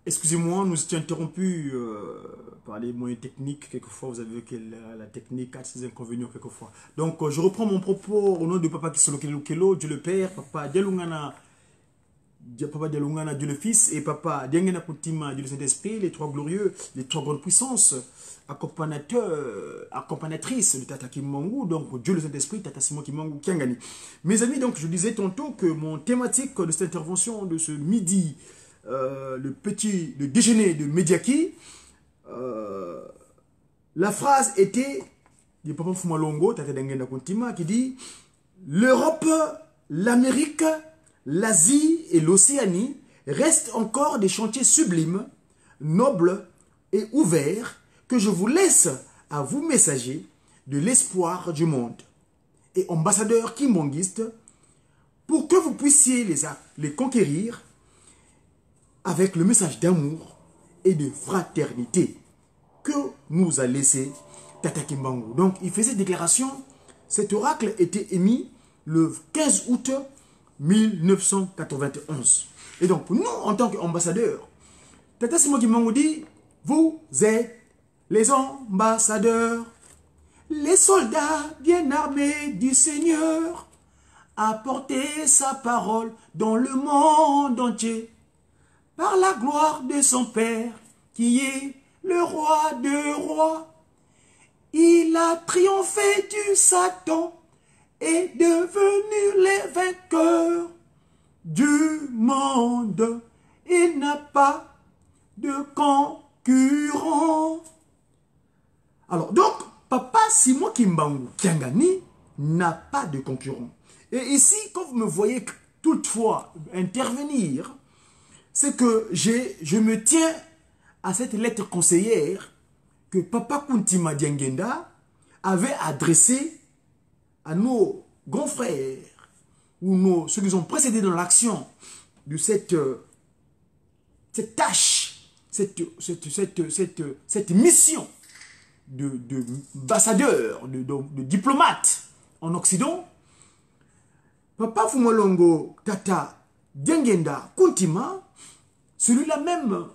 Excusez-moi, nous étions interrompus par les moyens techniques. Quelquefois, vous avez vu que la technique a ses inconvénients quelquefois. Donc, je reprends mon propos au nom de Papa Kisolo Kelo, Dieu le Père, Papa Dialungana, Papa Dialungana, Dieu le Fils, et Papa Diangena Kuntima, Dieu le Saint-Esprit, les trois glorieux, les trois grandes puissances, accompagnateurs, accompagnatrices de Tata Kimangu, donc Dieu le Saint-Esprit, Tata Simon Kimangu, Kiangani. Mes amis, donc, je disais tantôt que mon thématique de cette intervention de ce midi, le déjeuner de Mediaki, la phrase était de Papa Fumalongo, Tata Dengena Kuntima, qui dit l'Europe, l'Amérique, l'Asie et l'Océanie restent encore des chantiers sublimes, nobles et ouverts que je vous laisse à vous messagers de l'espoir du monde et ambassadeurs kimonguistes pour que vous puissiez les conquérir avec le message d'amour et de fraternité que nous a laissé Tata Kimbangu. Donc, il faisait déclaration. Cet oracle était émis le 15 août 1991. Et donc, nous, en tant qu'ambassadeurs, Tata Simon Kimbangu dit, vous êtes les ambassadeurs, les soldats bien armés du Seigneur, à porter sa parole dans le monde entier, par la gloire de son Père, qui est le roi de rois. Il a triomphé du Satan et devenu les vainqueurs du monde. Il n'a pas de concurrent. Alors, donc, Papa Simon Kimbangu Kiangani n'a pas de concurrent. Et ici, quand vous me voyez toutefois intervenir, c'est que je me tiens à cette lettre conseillère que Papa Kuntima Diangenda avait adressée à nos grands frères ou ceux qui ont précédé dans l'action de cette tâche, cette mission d'ambassadeur, de diplomate en Occident. Papa Fumalongo Tata Diangenda Kuntima, celui-là même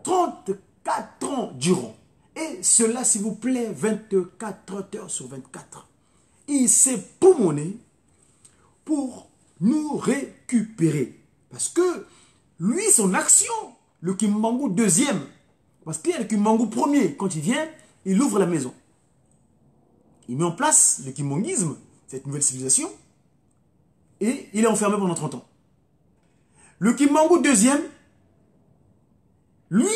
34 ans durant. Et cela, s'il vous plaît, 24 heures sur 24. Il s'est poumonné pour nous récupérer. Parce que lui, son action, le Kimbangu deuxième, parce qu'il y a le Kimbangu premier, quand il vient, il ouvre la maison. Il met en place le kimbanguisme, cette nouvelle civilisation, et il est enfermé pendant 30 ans. Le Kimbangu deuxième, lui,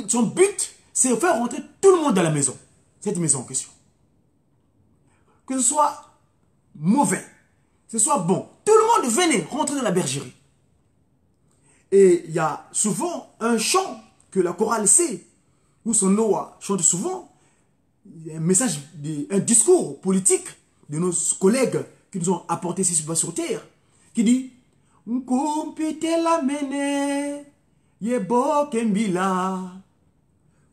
son but, c'est de faire rentrer tout le monde dans la maison. Cette maison en question. Que ce soit mauvais, que ce soit bon. Tout le monde venait rentrer dans la bergerie. Et il y a souvent un chant que la chorale sait, où son Noah chante souvent, un message, un discours politique de nos collègues qui nous ont apporté ici sur terre, qui dit « Nkumpite la mene » Yebo kembila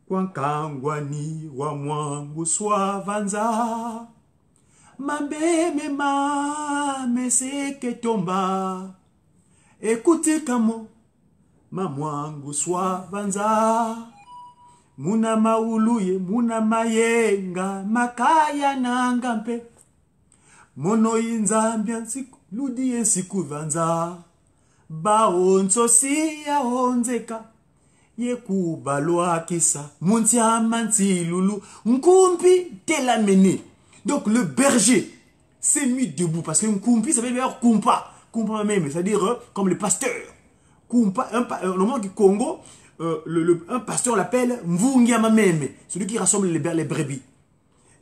Kwankangwani wa mwangu swavanza Mambeme ma meseke tomba Ekuti kamo ma mwangu swavanza Muna mauluye muna mayenga Makaya nangampe Mono inzambia nsiku Ludi ensiku vanza Baonso siya onzeka Yekubalwa kisa Muntia manti loulou Nkumpi telamene. Donc le berger s'est mis debout parce que Nkumpi ça veut dire Kumpa. Kumpa même, c'est-à-dire comme le pasteur. Kumpa, normalement au Congo, un pasteur l'appelle Mvungiama Meme, celui qui rassemble les brebis.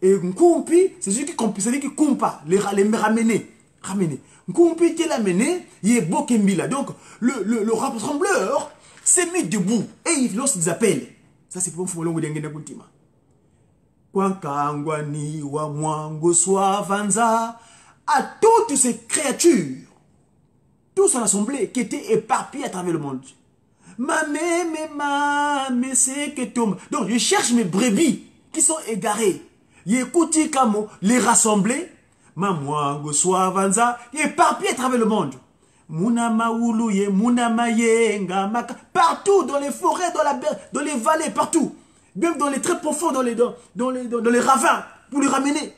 Et Nkumpi, c'est celui qui Kumpa, les ramener. Nkumpi qui l'a mené, il est Bokembila. Donc, le rassembleur s'est mis debout. Et lorsqu'ils appellent, ça c'est pour Fumalongo Diangenda Kuntima. Kwankangwani wa mwango swavanza, à toutes ces créatures, tous en assemblée, qui étaient éparpillés à travers le monde. Mamé, c'est que tombe. Donc, je cherche mes brebis qui sont égarées. Yekuti Kamo, les rassembler. Mamwango Swavanza, éparpillé à travers le monde. Muna Maoulouye, Muna Mayenga, Maka. Partout, dans les forêts, dans les vallées, partout. Même dans les très profonds, dans les ravins, pour les ramener.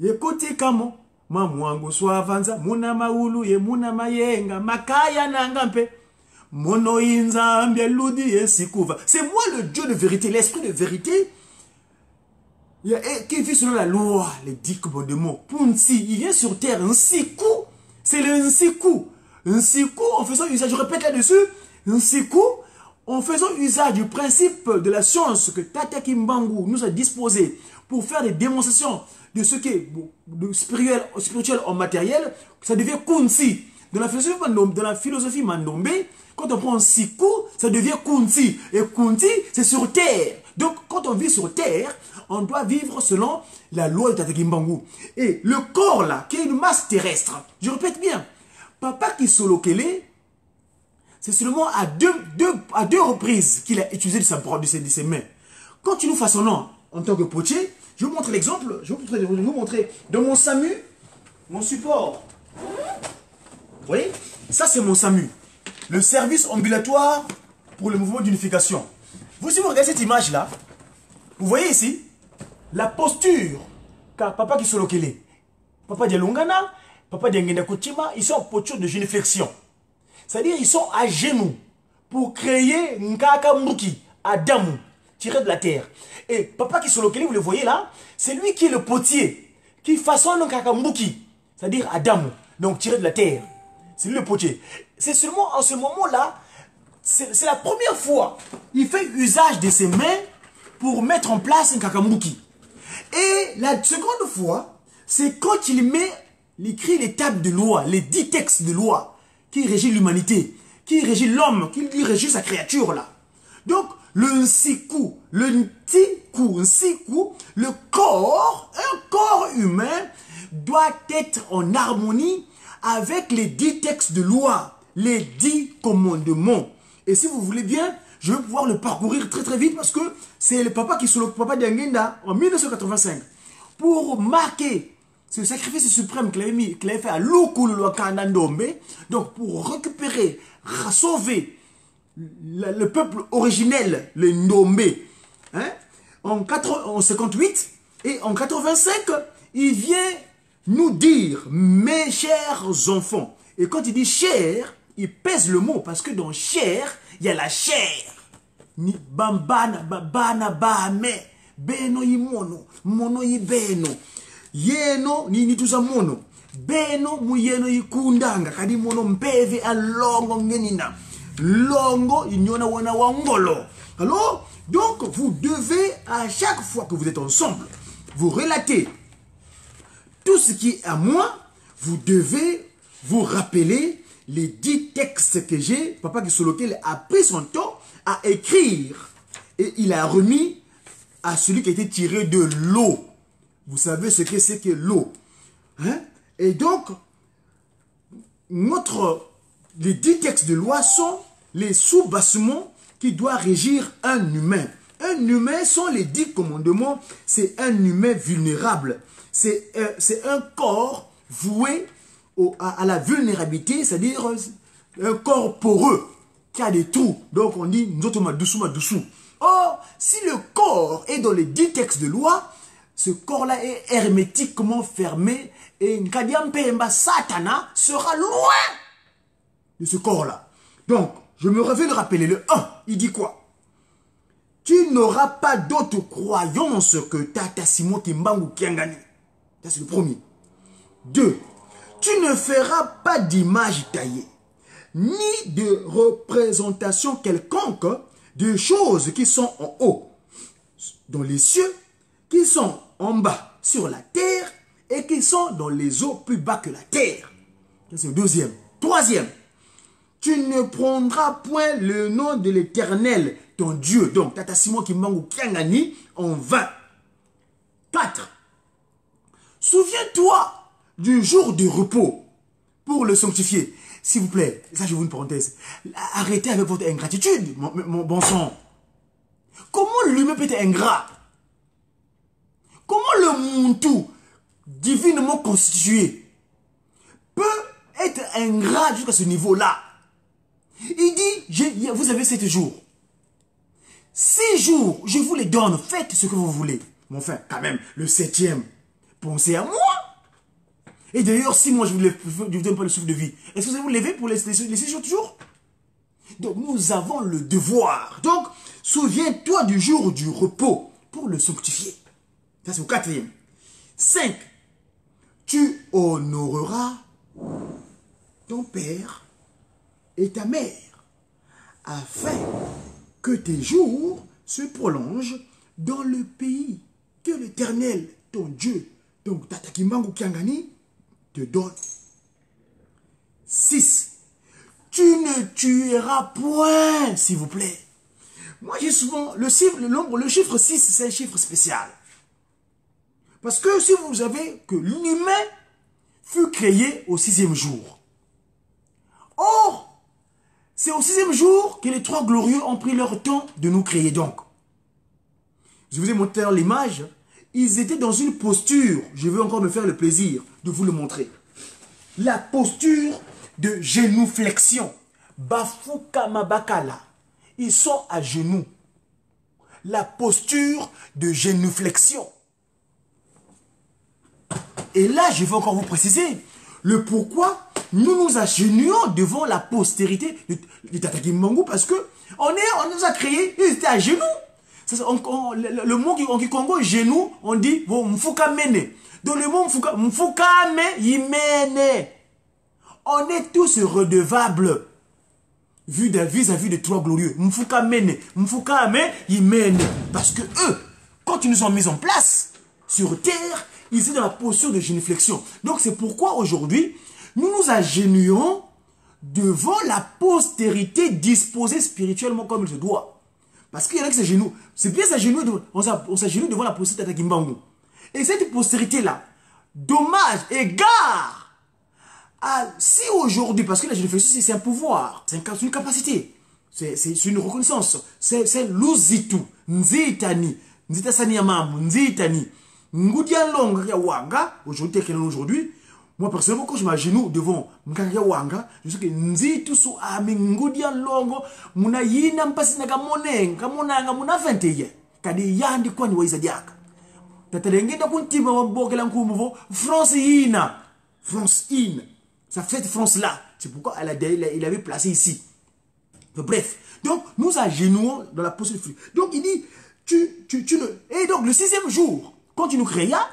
Écoutez comment. Mamwango Swavanza, Muna Maoulouye, Muna Mayenga, Makaya Nangampe. Mono Inzambia Ludi et Sikouva. C'est moi le Dieu de vérité, l'esprit de vérité. Qui vit selon la loi, les 10 commandements. Punsi, il vient sur terre, un sikou. C'est le nsikou. Un sikou, en faisant usage, je répète là-dessus, un sikou, en faisant usage du principe de la science que Tata Kimbangu nous a disposé pour faire des démonstrations de ce qui est spirituel en matériel, ça devient kunsi. Dans la philosophie Mandombe, quand on prend sikou, ça devient kunsi. Et kunsi, c'est sur terre. Donc, quand on vit sur terre, on doit vivre selon la loi de Tata Kimbangu. Et le corps là, qui est une masse terrestre, je répète bien, Papa Kisolokele, c'est seulement à deux reprises qu'il a utilisé de ses mains. Quand tu nous façonnons en tant que potier, je vous montre l'exemple, je vais vous montrer dans mon SAMU, mon support. Vous voyez? Ça, c'est mon SAMU. Le service ambulatoire pour le mouvement d'unification. Vous, si vous regardez cette image-là, vous voyez ici, la posture, car Papa Kisolokele, Papa Dialungana, Papa Diangenda Kotima, ils sont en posture de génuflexion. C'est-à-dire, ils sont à genoux pour créer Nkaka Mbuki, Adamu, tiré de la terre. Et Papa Kisolokele, vous le voyez là, c'est lui qui est le potier, qui façonne Nkaka Mbuki, c'est-à-dire Adamu, donc tiré de la terre. C'est lui le potier. C'est seulement en ce moment-là, c'est la première fois, il fait usage de ses mains pour mettre en place un kakambuki. Et la seconde fois, c'est quand il écrit les tables de loi, les 10 textes de loi qui régissent l'humanité, qui régissent l'homme, qui régissent sa créature là. Donc, le nsikou, le nsikou, le corps, un corps humain doit être en harmonie avec les 10 textes de loi, les 10 commandements. Et si vous voulez bien, je vais pouvoir le parcourir très très vite parce que c'est le papa qui le Papa Diangenda en 1985 pour marquer ce sacrifice suprême qu'il avait fait à Lukulu Wakanda Ndombe, donc pour récupérer, sauver le peuple originel, le Ndombe, hein, en 58 et en 85, il vient nous dire, mes chers enfants. Et quand il dit cher, il pèse le mot parce que dans cher, il y a la chair. Ni bambana, babana, bahame, beno yimono, mono yibeno. Yeno, ni tuza mono. Beno, muyeno yikundanga, kadi mono mpeve alongo ngenina. Longo, inyona wana wangolo. Alors, donc, vous devez, à chaque fois que vous êtes ensemble, vous relater tout ce qui est à moi, vous devez vous rappeler les 10 textes que j'ai, Papa Kisolokele a pris son temps à écrire. Et il a remis à celui qui a été tiré de l'eau. Vous savez ce que c'est que l'eau. Hein? Et donc, les 10 textes de loi sont les sous-bassements qui doivent régir un humain. Un humain sont les 10 commandements, c'est un humain vulnérable. C'est un corps voué à la vulnérabilité, c'est-à-dire un corps poreux qui a des trous. Donc on dit Nzotoma Doussou. Or, si le corps est dans les 10 textes de loi, ce corps-là est hermétiquement fermé et Nkadiampemba Satana sera loin de ce corps-là. Donc, je me reviens de rappeler le 1, il dit quoi? Tu n'auras pas d'autre croyance que Tata Simon Kimbangu Kiangani. Ça, c'est le premier. 2. Tu ne feras pas d'image taillée, ni de représentation quelconque de choses qui sont en haut, dans les cieux, qui sont en bas, sur la terre, et qui sont dans les eaux plus bas que la terre. Ça, c'est le deuxième. Troisième. Tu ne prendras point le nom de l'Éternel, ton Dieu, donc Tata Simon Kimbangu Kiangani, en vain. 4. Souviens-toi du jour de repos pour le sanctifier. S'il vous plaît, ça je vous une parenthèse. Arrêtez avec votre ingratitude, mon bon sang. Comment l'humain peut être ingrat? Comment le Muntu, divinement constitué, peut être ingrat jusqu'à ce niveau-là. Il dit, vous avez 7 jours. 6 jours, je vous les donne, faites ce que vous voulez. Mais enfin, quand même, le 7e, pensez à moi. Et d'ailleurs, si moi je ne vous donne pas le souffle de vie, est-ce que vous allez vous lever pour les 6 jours toujours? Donc nous avons le devoir. Donc, souviens-toi du jour du repos pour le sanctifier. Ça c'est au 4e. 5. Tu honoreras ton père et ta mère, afin que tes jours se prolongent dans le pays que l'Éternel, ton Dieu, donc Tatakimangu Kiangani, te donne. 6. Tu ne tueras point, s'il vous plaît. Moi, j'ai souvent, le chiffre 6, c'est un chiffre spécial. Parce que si vous savez que l'humain fut créé au 6e jour. Or, c'est au 6e jour que les 3 glorieux ont pris leur temps de nous créer. Donc, je vous ai montré l'image. Ils étaient dans une posture. Je veux encore me faire le plaisir de vous le montrer. La posture de génuflexion. Bafuka Mabakala. Ils sont à genoux. La posture de génuflexion. Et là, je vais encore vous préciser le pourquoi nous nous agenouillons devant la postérité de Tatakimangu, parce que on nous a créés, ils étaient à genoux. Le mot en Kikongo, genou, on dit mfuka mene. Dans le mot mfuka me yimene. On est tous redevables vis-à-vis de 3 glorieux. Mfuka mene, mfuka me yimene. Parce que eux, quand ils nous ont mis en place sur terre, ils étaient dans la posture de génuflexion. Donc c'est pourquoi aujourd'hui, nous nous agenouillons devant la postérité disposée spirituellement comme il se doit. Parce qu'il y en a qui s'agenouillent. C'est bien s'agenouiller, on s'agenouille devant la postérité de Tatakimangu. Et cette postérité-là, dommage, égard, si aujourd'hui, parce que la génuflexion, c'est un pouvoir, c'est une capacité, c'est une reconnaissance, c'est l'uzitu, nzitani, nzitasani yamamu, nzitani. Aujourd'hui, moi personnellement, quand je m'agenouille devant Mkanga Wanga, je sais que Nzitu su ami Ngudia Longo, muna yina mpasi na kamonenga, kamonanga muna 21. Kadi yandi kwa ni waiza diaka. Tatarengenda kuntima waboke la nkumuvo, France yina. France in. Ça fait France là. C'est pourquoi il avait placé ici. Bref. Donc, nous agenouillons dans la posture de flux. Donc, il dit, tu ne... Et donc, le 6e jour, quand tu nous créas,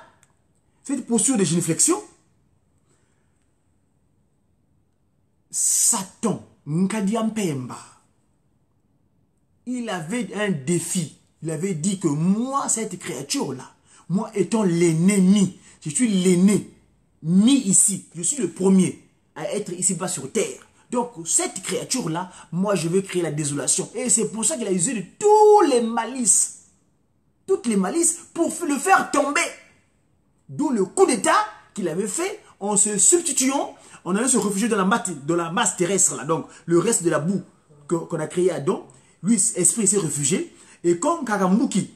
cette posture de génuflexion, Satan, Nkadiampemba, il avait un défi. Il avait dit que moi, cette créature-là, moi étant l'ennemi, je suis l'aîné, mis ici, je suis le premier à être ici-bas sur terre. Donc, cette créature-là, moi, je veux créer la désolation. Et c'est pour ça qu'il a usé de tous les malices. Toutes les malices pour le faire tomber. D'où le coup d'état qu'il avait fait en se substituant, on allait se réfugier dans la masse terrestre, là. Donc le reste de la boue qu'on a créé à Adam, lui, esprit s'est réfugié. Et comme Karambuki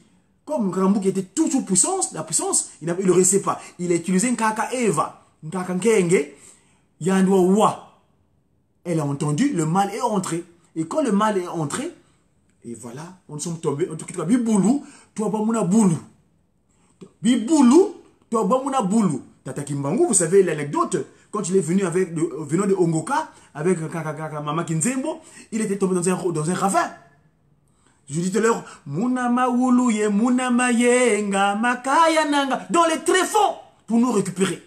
était toujours puissance, la puissance, il ne le restait pas. Il a utilisé un Kaka Eva, un Kaka Kenge, Yandwa Wa. Elle a entendu, le mal est entré. Et quand le mal est entré, et voilà, on sommes tombés, en tout cas, Biboulou, toi, Bamuna Boulou. Biboulou, toi, Bamuna Boulou. Tatakimangu, vous savez l'anecdote, quand il est venu venant de Ongoka, avec Mama Kinzembo, il était tombé dans un ravin. Je dis tout à l'heure, Munama Wuluye, Munama Yenga, Makaya Nanga, dans les tréfonds, pour nous récupérer.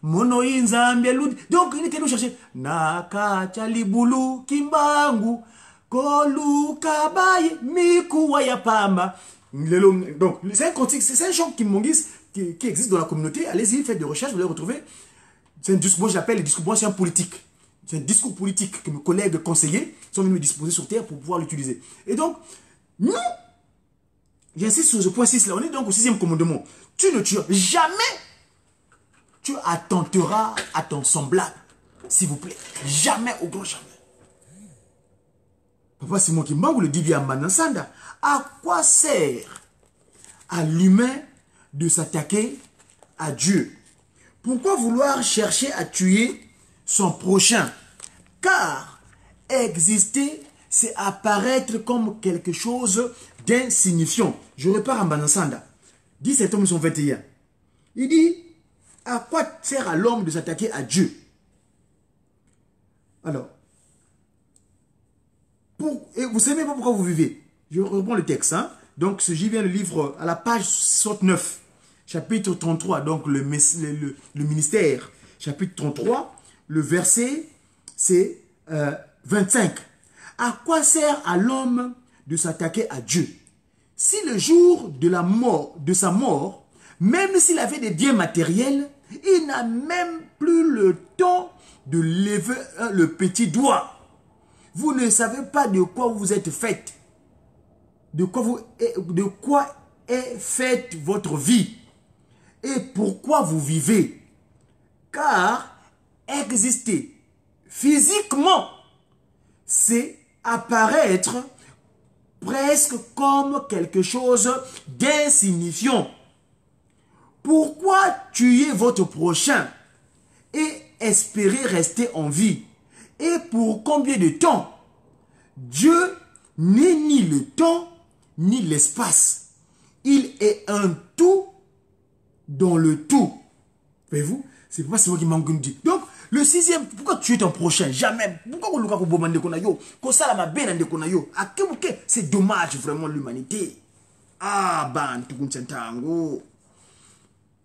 Mono Inzambia Ludi. Donc, il était nous chercher. Naka Chalibulu, Kimbangu, Kolu Kabaye, Miku Wayapamba. Donc, c'est un chant kimongis qui existe dans la communauté. Allez-y, faites des recherches, vous allez retrouver. C'est un discours, moi je l'appelle le discours, moi c'est un politique. C'est un discours politique que mes collègues conseillers sont venus me disposer sur terre pour pouvoir l'utiliser. Et donc, nous, j'insiste sur ce point 6 là, on est donc au 6e commandement. Tu ne tueras jamais, tu attenteras à ton semblable, s'il vous plaît. Jamais, au grand jamais. Papa Simon Kimbangu le dit bien à Manansanda. À quoi sert à l'humain de s'attaquer à Dieu? Pourquoi vouloir chercher à tuer son prochain. Car exister, c'est apparaître comme quelque chose d'insignifiant. Je repars en Banansanda. 17 hommes sont 21. Il dit, à quoi sert à l'homme de s'attaquer à Dieu? Alors, et vous savez pas pourquoi vous vivez. Je reprends le texte. Hein? Donc, j'y viens le livre à la page 69, chapitre 33, donc le ministère, chapitre 33, le verset, c'est 25. À quoi sert à l'homme de s'attaquer à Dieu? Si le jour de la mort, de sa mort, même s'il avait des biens matériels, il n'a même plus le temps de lever le petit doigt. Vous ne savez pas de quoi vous êtes fait. De quoi est faite votre vie. Et pourquoi vous vivez. Car exister physiquement, c'est apparaître presque comme quelque chose d'insignifiant. Pourquoi tuer votre prochain et espérer rester en vie? Et pour combien de temps? Dieu n'est ni le temps ni l'espace. Il est un tout dans le tout. Voyez-vous? C'est pas moi qui manque de dire. Donc, le sixième, pourquoi tuer ton prochain? Jamais. Pourquoi c'est dommage vraiment l'humanité. Ah, ban,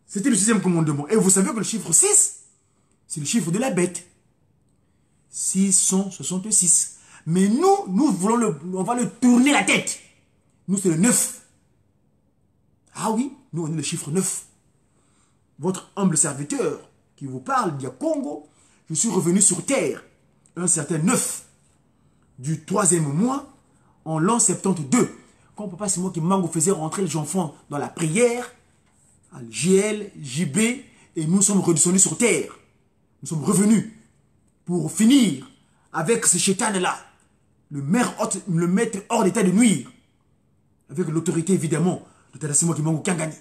c'était le sixième commandement. Et vous savez que le chiffre 6, c'est le chiffre de la bête. 666. Mais nous voulons on va le tourner la tête. Nous, c'est le 9. Ah oui, nous, on est le chiffre 9. Votre humble serviteur qui vous parle, dit Congo, je suis revenu sur terre, un certain 9 du 3e mois, en l'an 72. Quand Papa Simon qui Mango faisait rentrer les enfants dans la prière, à JL, JB, et nous sommes redescendus sur terre. Nous sommes revenus pour finir avec ce chétan-là, le maître hors d'état de nuire, avec l'autorité évidemment de Tata Simon qui Mango Kangani.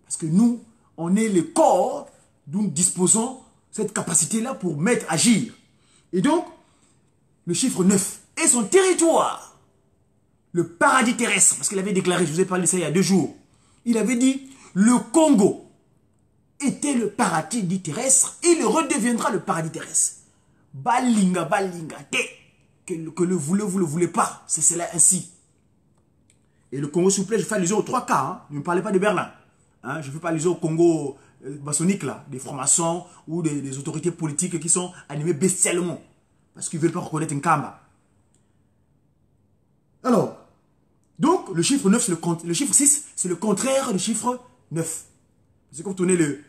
Parce que nous, on est le corps d'où nous disposons cette capacité-là pour mettre, agir. Et donc, le chiffre 9 et son territoire, le paradis terrestre, parce qu'il avait déclaré, je vous ai parlé de ça il y a 2 jours, il avait dit, le Congo était le paradis terrestre, il redeviendra le paradis terrestre. Balinga, balinga, que le voulez, vous ne le voulez pas, c'est cela ainsi. Et le Congo, s'il vous plaît, je fais allusion aux 3 cas, hein. Ne me parlez pas de Berlin. Hein, je ne fais pas allusion au Congo maçonnique, là, des francs-maçons ou des autorités politiques qui sont animées bestialement. Parce qu'ils ne veulent pas reconnaître un Kamba. Alors, donc, le chiffre 9, le chiffre 6, c'est le contraire du chiffre 9. Parce que quand on est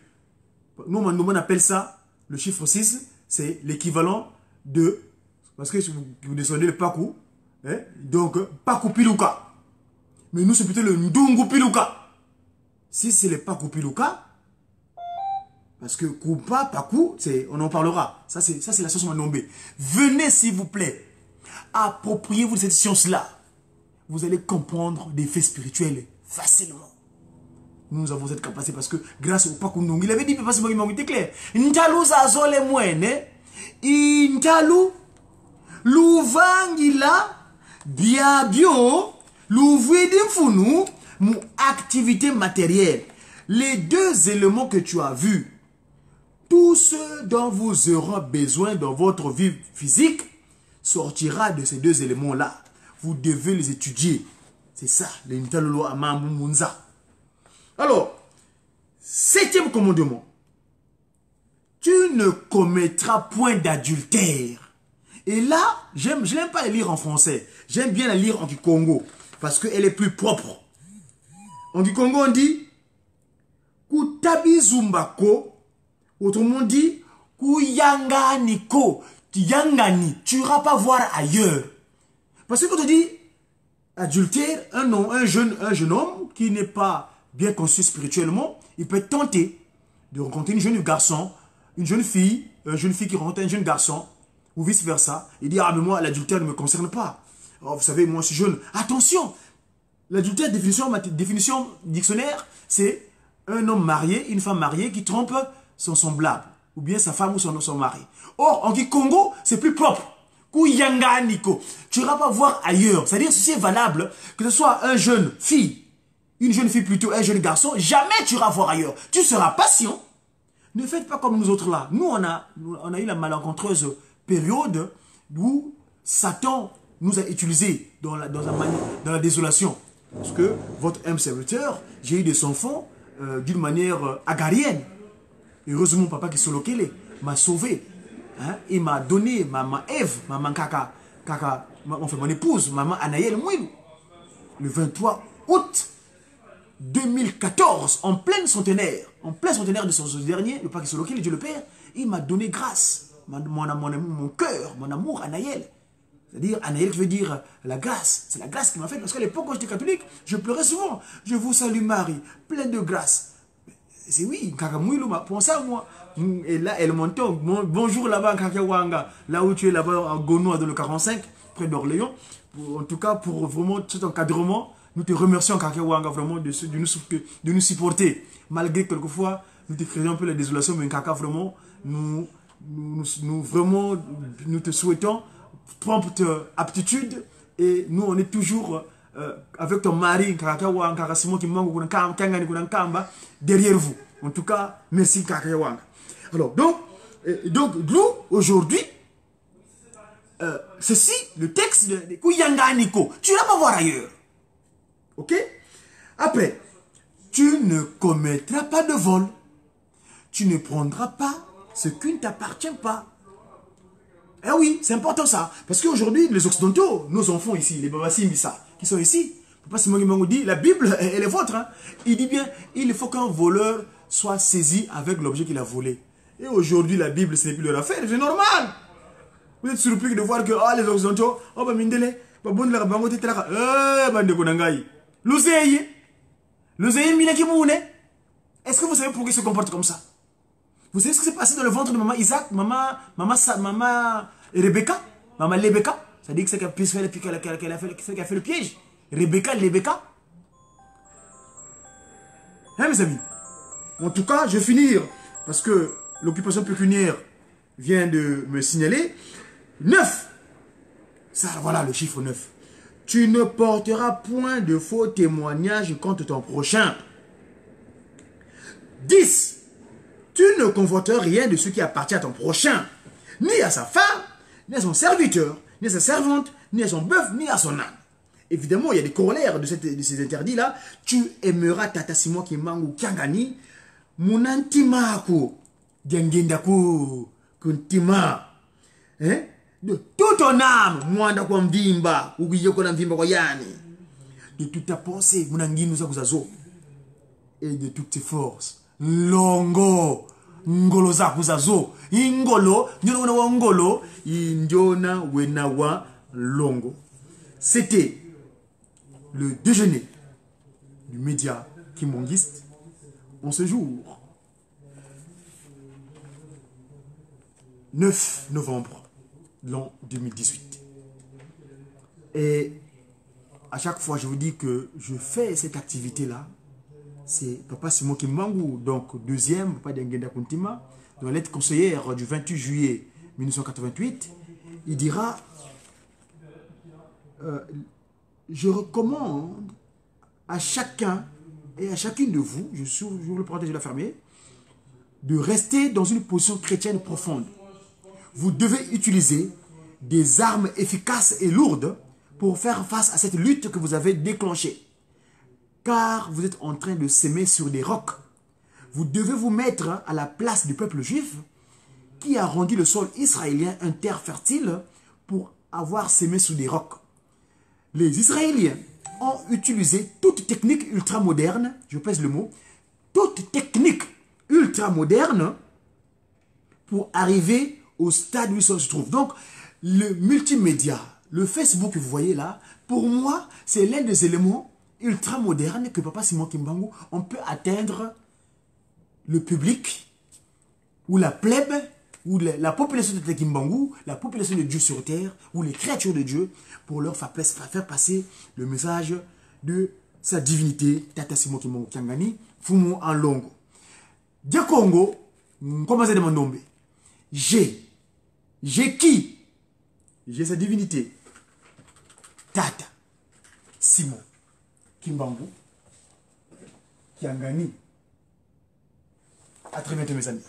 nous, on appelle ça, le chiffre 6, c'est l'équivalent de, parce que vous descendez le Pakou, hein, donc, Pakou Piluka. Mais nous, c'est plutôt le Ndungu Piluka. Si c'est le Pakou Piluka, parce que Koupa, Pakou, on en parlera. Ça, c'est la science Manombé. Venez, s'il vous plaît, appropriez-vous de cette science-là. Vous allez comprendre des faits spirituels facilement. Nous avons cette capacité parce que grâce au Pakou Ndungu, il avait dit, parce que il était clair. Ntalou zazole moine, Ntalou, Louvangila, Biabio, Louvouidimfounou, mon activité matérielle. Les 2 éléments que tu as vus, tout ce dont vous aurez besoin dans votre vie physique sortira de ces 2 éléments-là. Vous devez les étudier. C'est ça, les Ntalolo Amamou Munza. Alors, 7e commandement. Tu ne commettras point d'adultère. Et là, je n'aime pas la lire en français. J'aime bien la lire en Kikongo. Parce qu'elle est plus propre. En Kikongo, on dit Kutabi Zumbako. Autrement dit, Kuyanganiko. Yangani. Tu n'iras pas voir ailleurs. Parce que quand on dit adultère, un jeune homme qui n'est pas bien conçu spirituellement, il peut tenter de rencontrer une jeune garçon, une jeune fille qui rencontre un jeune garçon, ou vice-versa. Il dit, ah mais moi, l'adultère ne me concerne pas. Oh, vous savez, moi je suis jeune. Attention, l'adultère, définition dictionnaire, c'est un homme marié, une femme mariée qui trompe son semblable. ou bien sa femme ou son mari. Or, en Congo, c'est plus propre. Kouyanga Niko. Tu ne vas pas voir ailleurs. C'est-à-dire, ceci est valable, que ce soit un jeune fille, une jeune fille plutôt, un jeune garçon, jamais tu iras voir ailleurs. Tu seras patient. Ne faites pas comme nous autres là. Nous, on a eu la malencontreuse période où Satan nous a utilisés dans la désolation. Parce que votre âme serviteur, j'ai eu des enfants d'une manière agarienne. Heureusement, papa qui Solokele m'a sauvé. Hein? Il m'a donné maman Eve, maman enfin mon épouse, maman Anaël Mouilou. Le 23 août 2014, en plein centenaire de son dernier, le papa qui Solokele, Dieu le Père, il m'a donné grâce. Mon cœur, mon amour, Anaël. C'est-à-dire, Anaël qui veut dire la grâce. C'est la grâce qui m'a fait. Parce qu'à l'époque, quand j'étais catholique, je pleurais souvent. Je vous salue Marie, pleine de grâce. C'est oui, Kakamouilou m'a pensé à moi. Et là, elle montait. Bonjour là-bas, Kakawanga. Là où tu es là-bas, à Gonoa, dans le 45, près d'Orléans. En tout cas, pour vraiment cet encadrement, nous te remercions, Kakawanga, vraiment, de nous supporter. Malgré quelquefois, nous te créons un peu la désolation, mais Kaka, vraiment, nous te souhaitons prompte aptitude et nous on est toujours avec ton mari derrière vous. En tout cas, merci Kakawang. Alors donc nous aujourd'hui, ceci, le texte de Kouyanga Niko, tu ne vas pas voir ailleurs. Ok? Après, tu ne commettras pas de vol. Tu ne prendras pas ce qui ne t'appartient pas. Eh oui, c'est important ça. Parce qu'aujourd'hui, les Occidentaux, nos enfants ici, les Babassi Missa, qui sont ici, Papa Simon Kimango dit, la Bible, elle est votre. Hein. Il dit bien, il faut qu'un voleur soit saisi avec l'objet qu'il a volé. Et aujourd'hui, la Bible, ce n'est plus leur affaire, c'est normal. Vous êtes surpris de voir que les Occidentaux, oh, bah, mindele, bah, bon, la bango, t'es là, bande konangai. L'oseille, minaki moune. Est-ce que vous savez pourquoi ils se comportent comme ça? Vous savez ce qui s'est passé dans le ventre de maman Isaac, maman Rebecca, maman Lebecca, ça dit que c'est qu'elle a fait le piège. Rebecca. Hein mes amis? En tout cas, je vais finir, parce que l'occupation pécuniaire vient de me signaler. 9. Ça, voilà le chiffre 9. Tu ne porteras point de faux témoignages contre ton prochain. 10. Tu ne convoiteras rien de ce qui appartient à ton prochain, ni à sa femme, ni à son serviteur, ni à sa servante, ni à son bœuf, ni à son âne. Évidemment, il y a des corollaires de ces interdits-là. Tu aimeras tata Simon Kimangu Kiangani, Munantimako, Diangendako, Kuntima. De toute ton âme, Mwanda kwa mvimba, Ugiyoko na mvimba kwa yani. De toute ta pensée, Munanginu Zakuzazo. Et de toutes tes forces. Longo ngolo zakuzazo ingolo nyona wa ngolo injona wenawa longo. C'était le déjeuner du média kimonguiste en ce jour 9 novembre de l'an 2018. Et à chaque fois je vous dis que je fais cette activité là. C'est Papa Simon Kimangu, donc deuxième, Papa Dengenda Kuntima, dans la lettre conseillère du 28 juillet 1988, il dira je recommande à chacun et à chacune de vous, je vous le protège de la fermer, de rester dans une position chrétienne profonde. Vous devez utiliser des armes efficaces et lourdes pour faire face à cette lutte que vous avez déclenchée. Car vous êtes en train de s'aimer sur des rocs. Vous devez vous mettre à la place du peuple juif qui a rendu le sol israélien un terre fertile pour avoir s'aimé sur des rocs. Les Israéliens ont utilisé toute technique ultramoderne, je pèse le mot, toute technique ultramoderne pour arriver au stade où ils se trouvent. Donc, le multimédia, le Facebook que vous voyez là, pour moi, c'est l'un des éléments ultra moderne que Papa Simon Kimbangu, on peut atteindre le public ou la plèbe ou la population de Kimbangu, la population de Dieu sur terre ou les créatures de Dieu pour leur faire passer le message de sa divinité Tata Simon Kimbangu Kiangani Fumu en longo. Dia Congo, Comment c'est de mon nom? J'ai qui? J'ai cette divinité. Tata, Simon, Kimbangu, Kiangani. À très bientôt mes amis.